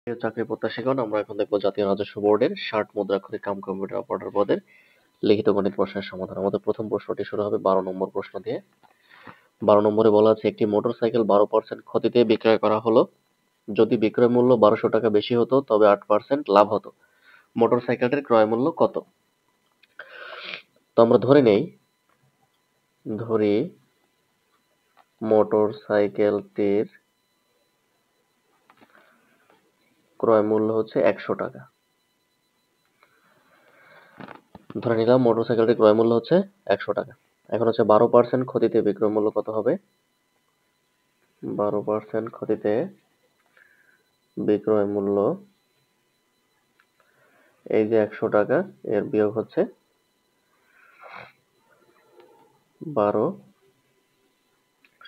প্রিয় চাকরি প্রত্যাশীগণ, আমরা এখন দেখবো জাতীয় রাজস্ব বোর্ডের 60 মুদ্রাক্ষরিক কাম কম্পিউটার অপারেটর পদের লিখিত গণিত প্রশ্নের সমাধান। আমাদের প্রথম প্রশ্নটি শুরু হবে 12 নম্বর প্রশ্ন দিয়ে। 12 নম্বরে বলা আছে একটি মোটরসাইকেল 12% ক্ষতিতে বিক্রয় করা হলো। যদি বিক্রয় মূল্য 1200 টাকা বেশি হতো তবে 8% লাভ হতো। মোটরসাইকেলটির ক্রয় মূল্য কত? তো আমরা ধরি মোটরসাইকেলটির ক্রয় মূল্য হচ্ছে 100 টাকা। ধরে নিলাম মোটরসাইকেলটির ক্রয় মূল্য হচ্ছে 100 টাকা। এখন হচ্ছে 12% ক্ষতিতে বিক্রয় মূল্য কত হবে? 12% ক্ষতিতে বিক্রয় মূল্য, এই যে 100 টাকা, এর বিয়োগ হচ্ছে 12,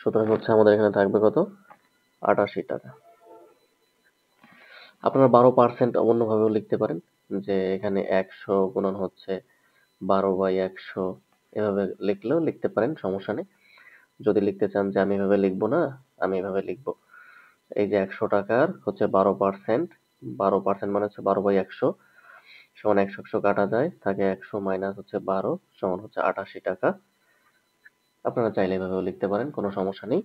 সুতরাং হচ্ছে আমাদের এখানে থাকবে কত? 88 টাকা। আপনারা 12% অন্যভাবেও লিখতে পারেন, যে এখানে 100 গুণন হচ্ছে 12/100, এভাবে লিখলেও লিখতে পারেন, সমস্যা নেই। যদি লিখতে চান যে আমি এভাবে লিখবো না, আমি এভাবে লিখবো, এই যে 100 টাকার হচ্ছে 12%, 12% মানে হচ্ছে 12/100 সমান 100 100 কাটা যায়, থাকে 100 মাইনাস হচ্ছে 12 সমান হচ্ছে 88 টাকা। আপনারা চাইলে এভাবেও লিখতে পারেন, কোনো সমস্যা নেই।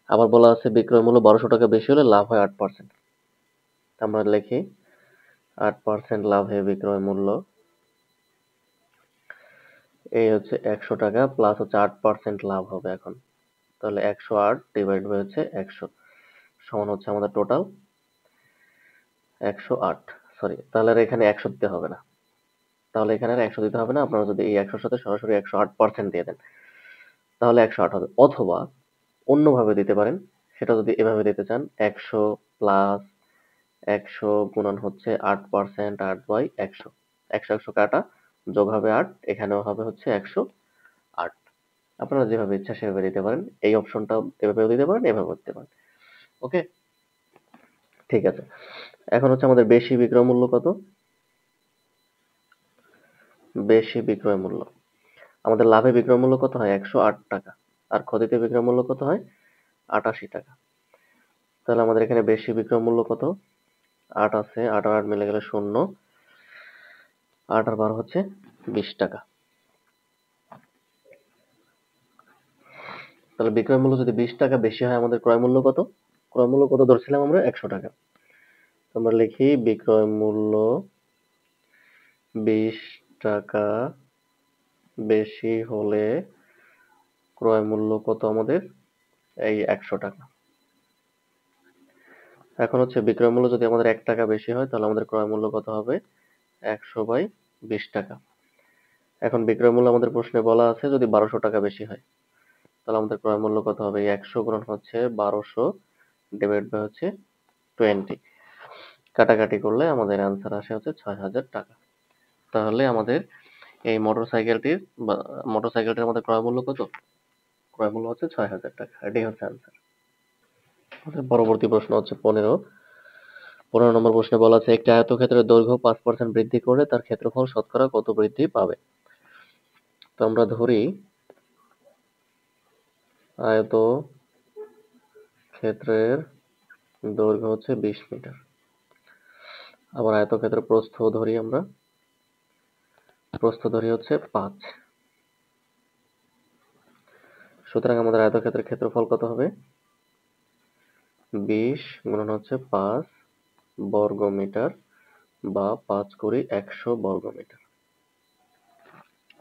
আবার বলা আছে বিক্রয় মূল্য 1200 টাকা বেশি হলে লাভ হয় 8%। আমরা লিখি 8% লাভে বিক্রয় মূল্য, এই হচ্ছে 100 টাকা প্লাস হচ্ছে 8% লাভ হবে এখন। তাহলে 108 ডিভাইড বাই হচ্ছে 100 সমান হচ্ছে আমাদের টোটাল 108। সরি, তাহলে আর এখানে 100 দিতে হবে না, তাহলে এখানে আর 100 দিতে হবে না। আপনারা যদি এই 100-র সাথে সরাসরি 108% দিয়ে দেন তাহলে 108 হবে, অথবা অন্যভাবে দিতে পারেন। সেটা যদি এভাবে দিতে চান, 100 প্লাস 100 গুণন হচ্ছে 8%, 8/100, 100 100 কাটা, যোগ হবে 8, এখানেও হবে হচ্ছে 108। আপনারা যেভাবে ইচ্ছা সেভাবে দিতে পারেন, এই অপশনটা এভাবেও দিতে পারেন, এভাবেও দিতে পারেন। ওকে, ঠিক আছে। এখন হচ্ছে আমাদের বেশি বিক্রয় মূল্য কত? বেশি বিক্রয় মূল্য, আমাদের লাভে বিক্রয় মূল্য কত হয়? 108 টাকা। আর ক্ষতিতে বিক্রয় মূল্য কত হয়? 88 টাকা। তাহলে আমাদের এখানে বেশি বিক্রয় মূল্য কত? 8 আছে, 8 আর 8 মিলে গেলে 0, 8 আর 12 হচ্ছে 20 টাকা। তাহলে বিক্রয় মূল্য যদি 20 টাকা বেশি হয়, আমাদের ক্রয় মূল্য কত? ক্রয় মূল্য কত ধরছিলাম আমরা? 100 টাকা। আমরা লিখি বিক্রয় মূল্য 20 টাকা বেশি হলে ক্রয় মূল্য কত আমাদের? এই 100 টাকা। এখন হচ্ছে বিক্রয় মূল্য যদি আমাদের 1 টাকা বেশি হয় তাহলে আমাদের ক্রয় মূল্য কত হবে? 100/20 টাকা। এখন বিক্রয় মূল্য আমাদের প্রশ্নে বলা আছে যদি 1200 টাকা বেশি হয়, তাহলে আমাদের ক্রয় মূল্য কত হবে? 100 গুণন হচ্ছে 1200 ডিভাইড বাই হচ্ছে 20, কাটাকাটি করলে আমাদের অ্যান্সার আসে হচ্ছে 6000 টাকা। তাহলে আমাদের এই মোটরসাইকেলটির আমাদের ক্রয় মূল্য কত? ক্রয় মূল্য হচ্ছে 6000 টাকা। এটাই হচ্ছে অ্যান্সার। পরবর্তী প্রশ্ন হচ্ছে 15 নম্বর প্রশ্নে বলা আছে একটি আয়তক্ষেত্রের দৈর্ঘ্য 5% বৃদ্ধি করলে তার ক্ষেত্রফল শতকরা কত বৃদ্ধি পাবে? তো আমরা ধরি আয়তক্ষেত্রের দৈর্ঘ্য হচ্ছে 20 মিটার। আবার আয়তক্ষেত্রের প্রস্থ ধরি, আমরা প্রস্থ ধরি হচ্ছে 5। সুতরাং আমাদের আয়তক্ষেত্রের ক্ষেত্রফল কত হবে? 20 গুণন হচ্ছে 5 বর্গ মিটার, বা 5×100 বর্গ মিটার।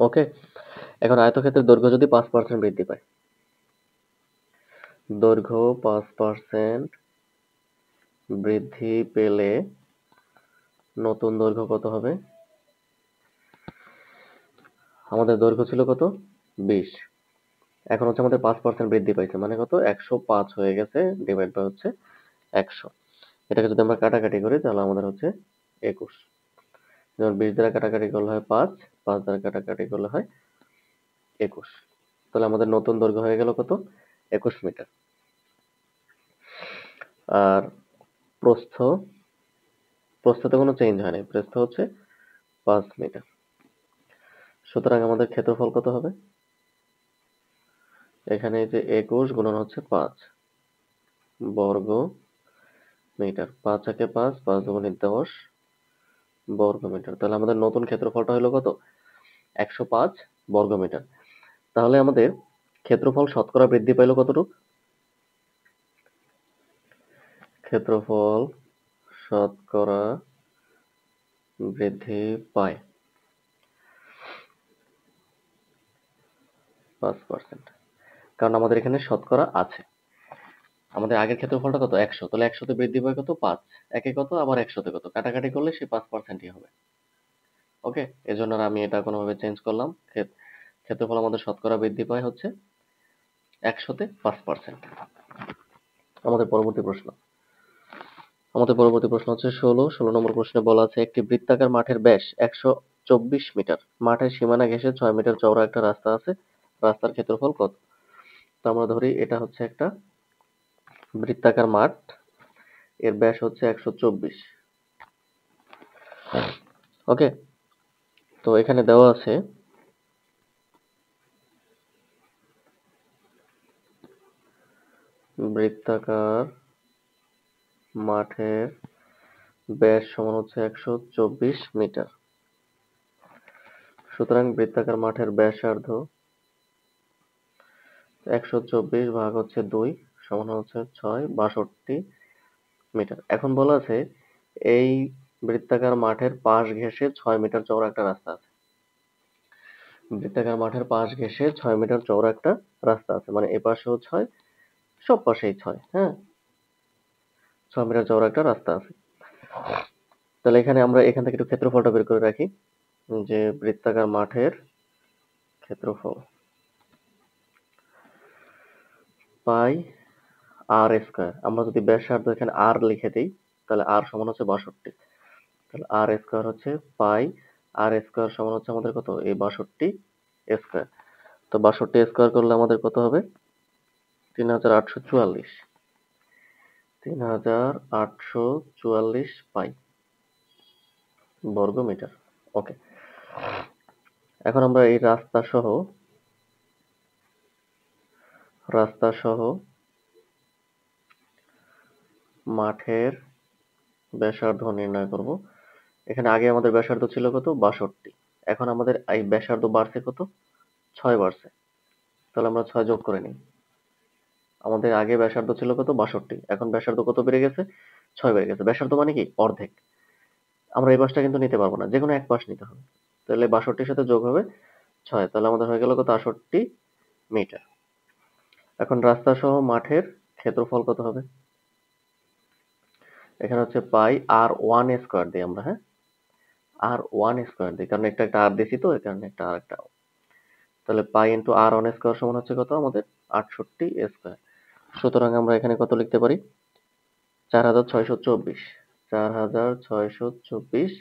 ওকে, এখন আয়তক্ষেত্রের দৈর্ঘ্য যদি 5% বৃদ্ধি পায়, দৈর্ঘ্য 5% বৃদ্ধি পেলে নতুন দৈর্ঘ্য কত হবে? আমাদের দৈর্ঘ্য ছিল কত? 20। এখন হচ্ছে আমাদের 5% বৃদ্ধি পাইছে, মানে কত? 105 হয়ে গেছে, ডিভাইড বাই হচ্ছে 100। এটাকে যদি আমরা কাটাকাটি করি তাহলে আমাদের হচ্ছে 21। যেমন 20 দ্বারা কাটাকাটি করলে হয় 5, 5 দ্বারা কাটাকাটি করলে হয় 21। তাহলে আমাদের নতুন দৈর্ঘ্য হয়ে গেল কত? 21 মিটার। আর প্রস্থ, প্রস্থতে কোনো চেঞ্জ হয়নি, প্রস্থ হচ্ছে 5 মিটার। সুতরাং আমাদের ক্ষেত্রফল কত হবে? এখানে যে 21 গুণন হচ্ছে 5 বর্গ মিটার। ৫ একে ৫, ৫ দুগুণে ১০ বর্গ মিটার। তাহলে আমাদের নতুন ক্ষেত্রফলটা হলো কত? ১০৫ বর্গ মিটার। তাহলে আমাদের ক্ষেত্রফল শতকরা বৃদ্ধি পাইল কতটুকু? ক্ষেত্রফল শতকরা বৃদ্ধি পায় ৫%। কারণ আমাদের এখানে শতকরা আছে। আমাদের আগের ক্ষেত্রফলটা কত? ১০০। তাহলে ১০০ তে বৃদ্ধি পায় কত? ৫। একে কত, আবার ১০০ তে কত? কাটাকাটি করলে সে ৫%ই হবে। ওকে, এজন্য আর আমি এটা কোনোভাবে চেঞ্জ করলাম। ক্ষেত্রফল আমাদের শতকরা বৃদ্ধি পায় হচ্ছে ১০০ তে ৫%। আমাদের পরবর্তী প্রশ্ন হচ্ছে ১৬ নম্বর প্রশ্নে বলা আছে একটি বৃত্তাকার মাঠের ব্যাস ১২৪ মিটার। মাঠের সীমানা ঘেঁষে ৬ মিটার চওড়া একটা রাস্তা আছে। রাস্তার ক্ষেত্রফল কত? তো আমরা ধরি এটা হচ্ছে একটা বৃত্তাকার মাঠ, এর ব্যাস হচ্ছে ১২৪। ওকে, তো এখানে দেওয়া আছে বৃত্তাকার মাঠের ব্যাস সমান হচ্ছে ১২৪ মিটার। সুতরাং বৃত্তাকার মাঠের ব্যাসার্ধ ১২৪ ভাগ হচ্ছে ২ সমান হচ্ছে ৬, ৬২ মিটার। এখন বলা আছে এই বৃত্তাকার মাঠের পাশ ঘেঁষে ৬ মিটার চওড়া একটা রাস্তা আছে। বৃত্তাকার মাঠের পাশ ঘেঁষে ৬ মিটার চওড়া একটা রাস্তা আছে, মানে এ পাশেও ৬, সব পাশেই ৬। হ্যাঁ, ৬ মিটার চওড়া একটা রাস্তা আছে। তাহলে এখানে আমরা এখান থেকে একটু ক্ষেত্রফলটা বের করে রাখি, যে বৃত্তাকার মাঠের ক্ষেত্রফল পাই আর স্কয়ার। আমরা যদি ব্যাসার্ধ এখানে আর লিখে দিই তাহলে আর সমান হচ্ছে ৬২। তাহলে আর স্কয়ার হচ্ছে পাই আর স্কয়ার সমান হচ্ছে আমাদের কত? এই ৬২ স্কয়ার। তো ৬২ স্কয়ার করলে আমাদের কত হবে? ৩৮৪৪। ৩৮৪৪ পাই বর্গ মিটার। ওকে, এখন আমরা এই রাস্তা সহ মাঠের ব্যাসার্ধ নির্ণয় করব। এখানে আগে আমাদের ব্যাসার্ধ ছিল কত? ৬২। এখন আমাদের এই ব্যাসার্ধ বাড়ছে কত? ৬ বাড়ছে। তাহলে আমরা ৬ যোগ করে নিই। আমাদের আগে ব্যাসার্ধ ছিল কত? ৬২। এখন ব্যাসার্ধ কত বেড়ে গেছে? ৬ বেড়ে গেছে। ব্যাসার্ধ মানে কি? অর্ধেক। আমরা এই পাশটা কিন্তু নিতে পারবো না, যেকোনো এক পাশ নিতে হবে। তাহলে ৬২-র সাথে যোগ হবে ৬, তাহলে আমাদের হয়ে গেল কত? ৬৮ মিটার। এখন রাস্তা সহ মাঠের ক্ষেত্রফল কত হবে? এখানে হচ্ছে পাই আর ওয়ান স্কোয়ার দিই আমরা। হ্যাঁ, আর ওয়ান স্কোয়ার দিই, কারণ একটা একটা আর দিছি, তো এই কারণে একটা আর একটা। তাহলে পাই ইন্টু আর ওয়ান স্কোয়ার সমান হচ্ছে কত আমাদের? ৬৮ স্কোয়ার। সুতরাং আমরা এখানে কত লিখতে পারি? ৪৬২৪। ৪৬২৪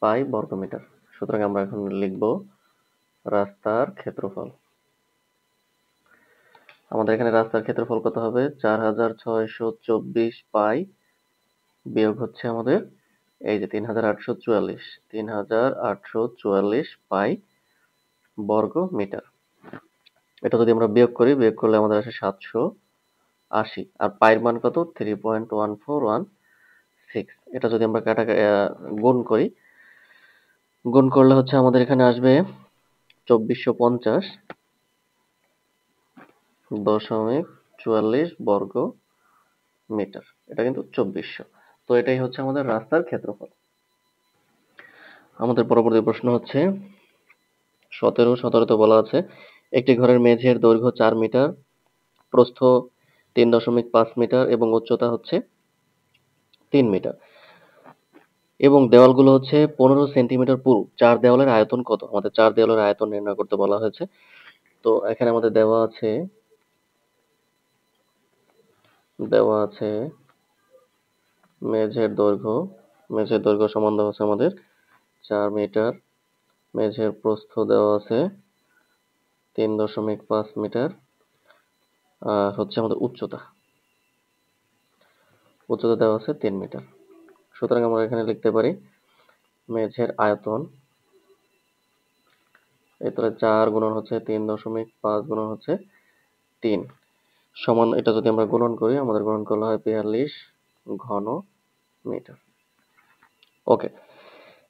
পাই বর্গ মিটার। সুতরাং আমরা এখন লিখব রাস্তার ক্ষেত্রফল। আমাদের এখানে রাস্তার ক্ষেত্রফল কত হবে? ৪৬২৪ পাই বিয়োগ হচ্ছে আমাদের এই যে ৩৮৪৪। ৩৮৪৪ পাই বর্গ মিটার। এটা যদি আমরা বিয়োগ করলে আমাদের আসে ৭৮০। আর পাইয়ের মান কত? 3.1416। এটা যদি আমরা গুণ করলে হচ্ছে আমাদের এখানে আসবে ২৪৫০.৪৪ বর্গ মিটার। এটা কিন্তু ২৪০০। তো এটাই হচ্ছে আমাদের রাস্তার ক্ষেত্রফল। আমাদের পরবর্তী প্রশ্ন হচ্ছে ১৭তে বলা আছে একটি ঘরের মেঝের দৈর্ঘ্য ৪ মিটার, প্রস্থ ৩.৫ মিটার এবং উচ্চতা হচ্ছে ৩ মিটার এবং দেওয়ালগুলো হচ্ছে ১৫ সেন্টিমিটার পুরু। ৪ দেওয়ালের আয়তন কত? আমাদের ৪ দেওয়ালের আয়তন নির্ণয় করতে বলা হয়েছে। তো এখানে আমাদের দেওয়া আছে মেঝের দৈর্ঘ্য সমান দেওয়া আছে আমাদের ৪ মিটার। মেঝের প্রস্থ দেওয়া আছে ৩.৫ মিটার। আর হচ্ছে আমাদের উচ্চতা দেওয়া আছে ৩ মিটার। সুতরাং আমরা এখানে লিখতে পারি মেঝের আয়তন, এরপরে ৪ গুণন হচ্ছে ৩.৫ গুণন হচ্ছে ৩ সমান, এটা যদি আমরা গুণন করি আমাদের গুণন করলে হয় ৪২ ঘন মিটার। ওকে,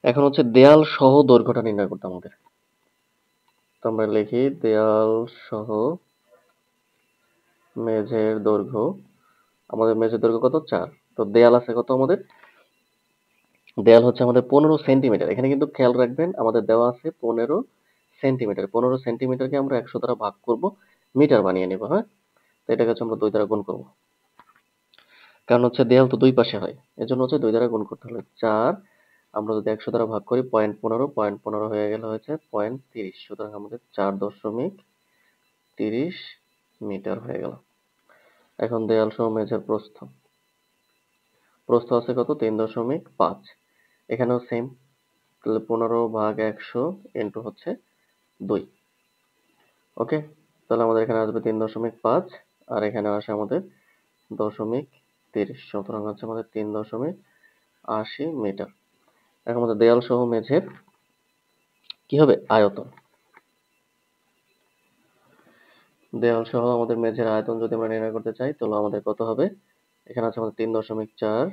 এখন হচ্ছে দেয়াল সহ দৈর্ঘ্যটা নির্ণয় করতে আমাদের। তো আমরা লিখি দেয়াল সহ মেঝের দৈর্ঘ্য। আমাদের মেঝের দৈর্ঘ্য কত? 4। তো দেয়াল আছে কত আমাদের? দেয়াল হচ্ছে আমাদের 15 সেন্টিমিটার। এখানে কিন্তু খেয়াল রাখবেন আমাদের দেওয়া আছে 15 সেন্টিমিটার। 15 সেন্টিমিটারকে আমরা 100 দ্বারা ভাগ করব, মিটার বানিয়ে নেব। হ্যাঁ, তো এটাকে হচ্ছে আমরা 2 দ্বারা গুণ করব, কারণ হচ্ছে দেয়াল তো দুই পাশে হয়, এজন্য হচ্ছে 2 দ্বারা গুণ করতে হলে 4। আমরা যদি 100 দ্বারা ভাগ করি 0.15 হয়ে গেলে হচ্ছে 0.30, সুতরাং আমাদের 4.30 মিটার হয়ে গেল। এখন দেয়াল সহ মেঝের প্রস্থ। প্রস্থ আছে কত? 3.5। এখানেও সেম, তাহলে 15/100 ইন্টু হচ্ছে 2। ওকে, তাহলে আমাদের এখানে আসবে 3.5 আর এখানে আসে আমাদের 0.30, সুতরাং হচ্ছে আমাদের 3.80 মিটার। এখন আমাদের দেয়াল সহ মেঝের কি হবে? আয়তন। দেয়াল সহ আমাদের মেঝের আয়তন যদি আমরা নির্ণয় করতে চাই তাহলে আমাদের কত হবে? এখানে আছে আমাদের 3.4,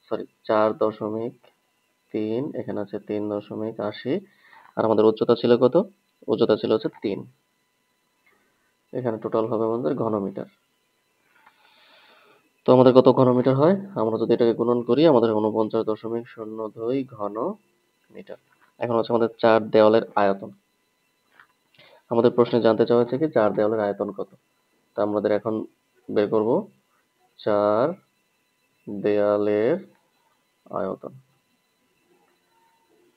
সরি 4.3, এখানে আছে 3.80 আর আমাদের উচ্চতা ছিল কত? উচ্চতা ছিল হচ্ছে 3। এখানে টোটাল হবে আমাদের ঘনমিটার। তো আমাদের কত ঘনমিটার হয়? আমরা যদি এটাকে গুণন করি আমাদের 49.02 ঘন মিটার। এখন হচ্ছে আমাদের 4 দেওয়ালের আয়তন। আমাদের প্রশ্নে জানতে চাওয়া হয়েছে কি 4 দেওয়ালের আয়তন কত? তা আমাদের এখন বের করব 4 দেয়ালের আয়তন।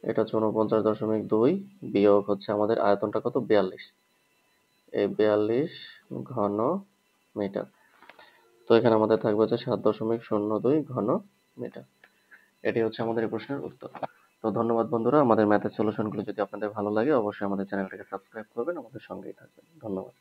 এটা হচ্ছে 49.2 বিয়োগ হচ্ছে আমাদের আয়তনটা কত? 42। এই 42 ঘন মিটার। তো এখানে আমাদের থাকবে হচ্ছে 7.02 ঘন মিটার। এটি হচ্ছে আমাদের এই প্রশ্নের উত্তর। তো ধন্যবাদ বন্ধুরা, আমাদের ম্যাথের সলিউশনগুলো যদি আপনাদের ভালো লাগে অবশ্যই আমাদের চ্যানেলটাকে সাবস্ক্রাইব করবেন, আমাদের সঙ্গেই থাকবেন। ধন্যবাদ।